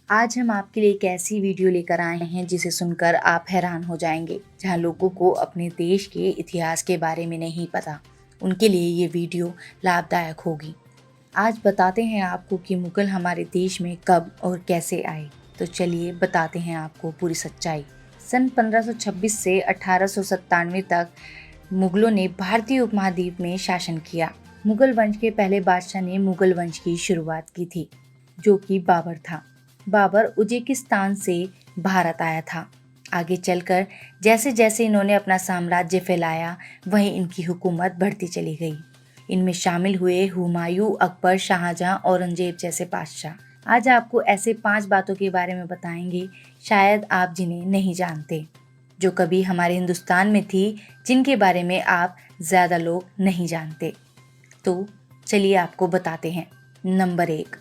आज हम आपके लिए एक ऐसी वीडियो लेकर आए हैं जिसे सुनकर आप हैरान हो जाएंगे। जहां लोगों को अपने देश के इतिहास के बारे में नहीं पता, उनके लिए ये वीडियो लाभदायक होगी। आज बताते हैं आपको कि मुगल हमारे देश में कब और कैसे आए। तो चलिए बताते हैं आपको पूरी सच्चाई। सन 1526 से 1897 तक मुगलों ने भारतीय उपमहाद्वीप में शासन किया। मुगल वंश के पहले बादशाह ने मुगल वंश की शुरुआत की थी, जो कि बाबर था। बाबर उज्बेकिस्तान से भारत आया था। आगे चलकर जैसे जैसे इन्होंने अपना साम्राज्य फैलाया, वहीं इनकी हुकूमत बढ़ती चली गई। इनमें शामिल हुए हुमायूं, अकबर, शाहजहां, औरंगजेब जैसे बादशाह। आज आपको ऐसे 5 बातों के बारे में बताएंगे, शायद आप जिन्हें नहीं जानते, जो कभी हमारे हिंदुस्तान में थी, जिनके बारे में आप ज़्यादा लोग नहीं जानते। तो चलिए आपको बताते हैं। नंबर 1,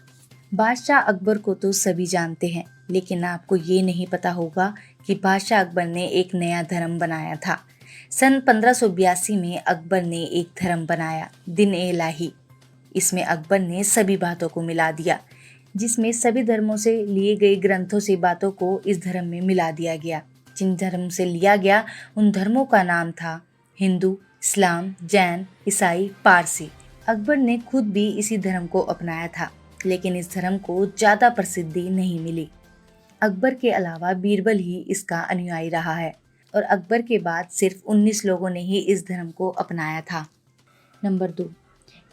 बादशाह अकबर को तो सभी जानते हैं, लेकिन आपको ये नहीं पता होगा कि बादशाह अकबर ने एक नया धर्म बनाया था। सन 1582 में अकबर ने एक धर्म बनाया, दिन-ए-इलाही। इसमें अकबर ने सभी बातों को मिला दिया, जिसमें सभी धर्मों से लिए गए ग्रंथों से बातों को इस धर्म में मिला दिया गया। जिन धर्म से लिया गया उन धर्मों का नाम था हिंदू, इस्लाम, जैन, ईसाई, पारसी। अकबर ने खुद भी इसी धर्म को अपनाया था, लेकिन इस धर्म को ज़्यादा प्रसिद्धि नहीं मिली। अकबर के अलावा बीरबल ही इसका अनुयायी रहा है और अकबर के बाद सिर्फ 19 लोगों ने ही इस धर्म को अपनाया था। नंबर 2,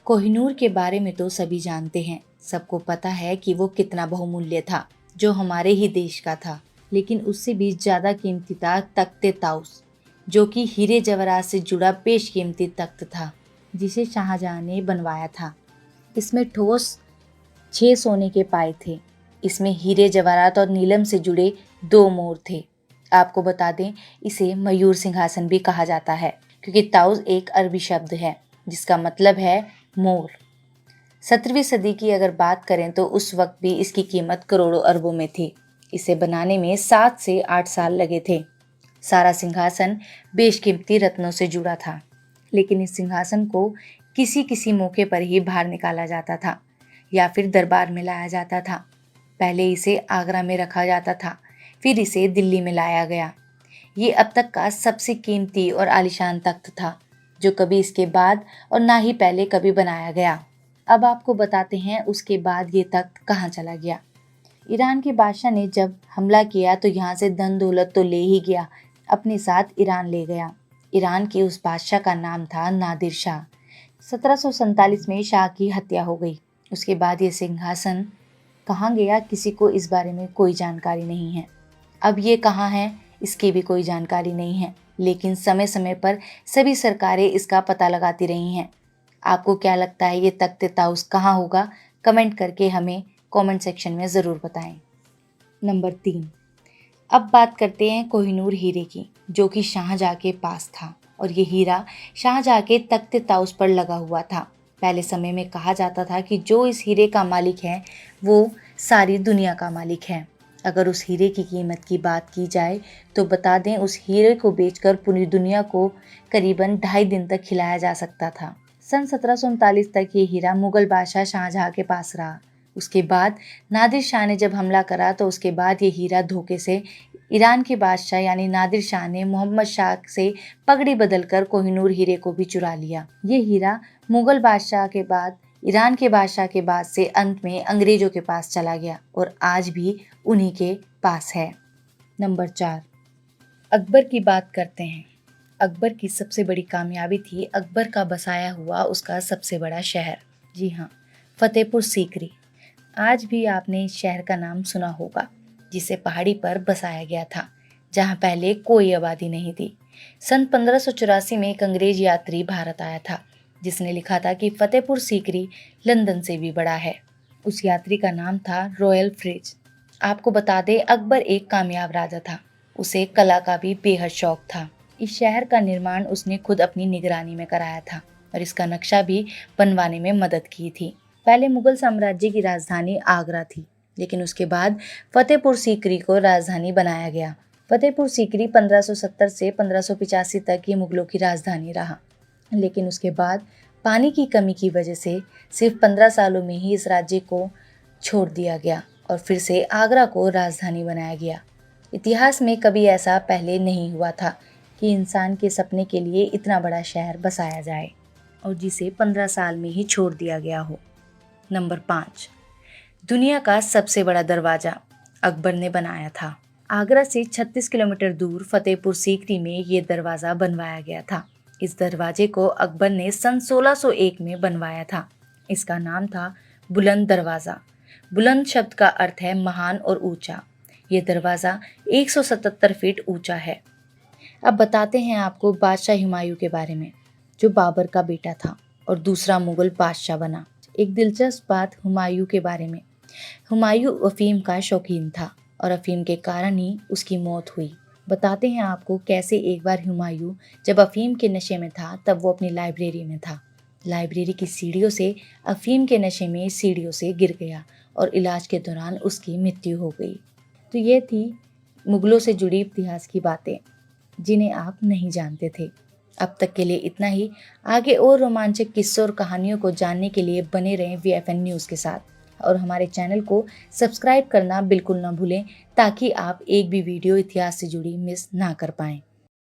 कोहिनूर के बारे में तो सभी जानते हैं। सबको पता है कि वो कितना बहुमूल्य था, जो हमारे ही देश का था। लेकिन उससे भी ज़्यादा कीमती था तख्ते ताउस, जो कि हीरे जवाहरात से जुड़ा बेशकीमती तख्त था, जिसे शाहजहां ने बनवाया था। इसमें ठोस 6 सोने के पाए थे। इसमें हीरे जवाहरात और नीलम से जुड़े 2 मोर थे। आपको बता दें, इसे मयूर सिंहासन भी कहा जाता है, क्योंकि ताउस एक अरबी शब्द है जिसका मतलब है मोर। 17वीं सदी की अगर बात करें तो उस वक्त भी इसकी कीमत करोड़ों अरबों में थी। इसे बनाने में 7 से 8 साल लगे थे। सारा सिंहासन बेशकीमती रत्नों से जुड़ा था, लेकिन इस सिंहासन को किसी किसी मौके पर ही बाहर निकाला जाता था या फिर दरबार में लाया जाता था। पहले इसे आगरा में रखा जाता था, फिर इसे दिल्ली में लाया गया। ये अब तक का सबसे कीमती और आलीशान तख्त था, जो कभी इसके बाद और ना ही पहले कभी बनाया गया। अब आपको बताते हैं उसके बाद ये तख्त कहाँ चला गया। ईरान के बादशाह ने जब हमला किया तो यहाँ से धन दौलत तो ले ही गया, अपने साथ ईरान ले गया। ईरान के उस बादशाह का नाम था नादिर शाह। 1747 में शाह की हत्या हो गई। उसके बाद ये सिंहासन कहाँ गया, किसी को इस बारे में कोई जानकारी नहीं है। अब ये कहाँ है, इसकी भी कोई जानकारी नहीं है, लेकिन समय समय पर सभी सरकारें इसका पता लगाती रही हैं। आपको क्या लगता है ये तख्त ताउस कहाँ होगा? कमेंट करके हमें कमेंट सेक्शन में ज़रूर बताएं। नंबर 3, अब बात करते हैं कोहिनूर हीरे की, जो कि शाहजहां के पास था, और ये हीरा शाहजहां के तख्त ताउस पर लगा हुआ था। पहले समय में कहा जाता था कि जो इस हीरे का मालिक है वो सारी दुनिया का मालिक है। अगर उस हीरे की कीमत की बात की जाए तो बता दें, उस हीरे को बेचकर पूरी दुनिया को करीबन 2.5 दिन तक खिलाया जा सकता था। सन 1739 तक ये हीरा मुगल बादशाह शाहजहां के पास रहा। उसके बाद नादिर शाह ने जब हमला करा तो उसके बाद ये हीरा धोखे से ईरान के बादशाह यानी नादिर शाह ने मोहम्मद शाह से पगड़ी बदलकर कोहिनूर हीरे को भी चुरा लिया। ये हीरा मुगल बादशाह के बाद, ईरान के बादशाह के बाद से अंत में अंग्रेजों के पास चला गया और आज भी उन्हीं के पास है। नंबर 4, अकबर की बात करते हैं। अकबर की सबसे बड़ी कामयाबी थी अकबर का बसाया हुआ उसका सबसे बड़ा शहर। जी हाँ, फतेहपुर सीकरी। आज भी आपने इस शहर का नाम सुना होगा, जिसे पहाड़ी पर बसाया गया था, जहाँ पहले कोई आबादी नहीं थी। सन 1584 में एक अंग्रेज यात्री भारत आया था, जिसने लिखा था कि फतेहपुर सीकरी लंदन से भी बड़ा है। उस यात्री का नाम था रॉयल फ्रिज। आपको बता दें, अकबर एक कामयाब राजा था। उसे कला का भी बेहद शौक था। इस शहर का निर्माण उसने खुद अपनी निगरानी में कराया था और इसका नक्शा भी बनवाने में मदद की थी। पहले मुगल साम्राज्य की राजधानी आगरा थी, लेकिन उसके बाद फतेहपुर सीकरी को राजधानी बनाया गया। फतेहपुर सीकरी 1570 से 1585 तक ये मुगलों की राजधानी रहा, लेकिन उसके बाद पानी की कमी की वजह से सिर्फ 15 सालों में ही इस राज्य को छोड़ दिया गया और फिर से आगरा को राजधानी बनाया गया। इतिहास में कभी ऐसा पहले नहीं हुआ था कि इंसान के सपने के लिए इतना बड़ा शहर बसाया जाए और जिसे 15 साल में ही छोड़ दिया गया हो। नंबर 5, दुनिया का सबसे बड़ा दरवाजा अकबर ने बनाया था। आगरा से 36 किलोमीटर दूर फतेहपुर सीकरी में ये दरवाज़ा बनवाया गया था। इस दरवाजे को अकबर ने सन 1601 में बनवाया था। इसका नाम था बुलंद दरवाज़ा। बुलंद शब्द का अर्थ है महान और ऊंचा। ये दरवाज़ा 177 फीट ऊंचा है। अब बताते हैं आपको बादशाह हुमायूं के बारे में, जो बाबर का बेटा था और दूसरा मुगल बादशाह बना। एक दिलचस्प बात हुमायूं के बारे में, हुमायूं अफीम का शौकीन था और अफीम के कारण ही उसकी मौत हुई। बताते हैं आपको कैसे। एक बार हुमायूं जब अफीम के नशे में था तब वो अपनी लाइब्रेरी में था। लाइब्रेरी की सीढ़ियों से अफीम के नशे में सीढ़ियों से गिर गया और इलाज के दौरान उसकी मृत्यु हो गई। तो ये थी मुगलों से जुड़ी इतिहास की बातें जिन्हें आप नहीं जानते थे। अब तक के लिए इतना ही। आगे और रोमांचक किस्सों और कहानियों को जानने के लिए बने रहें VFN न्यूज़ के साथ और हमारे चैनल को सब्सक्राइब करना बिल्कुल ना भूलें ताकि आप एक भी वीडियो इतिहास से जुड़ी मिस ना कर पाएं।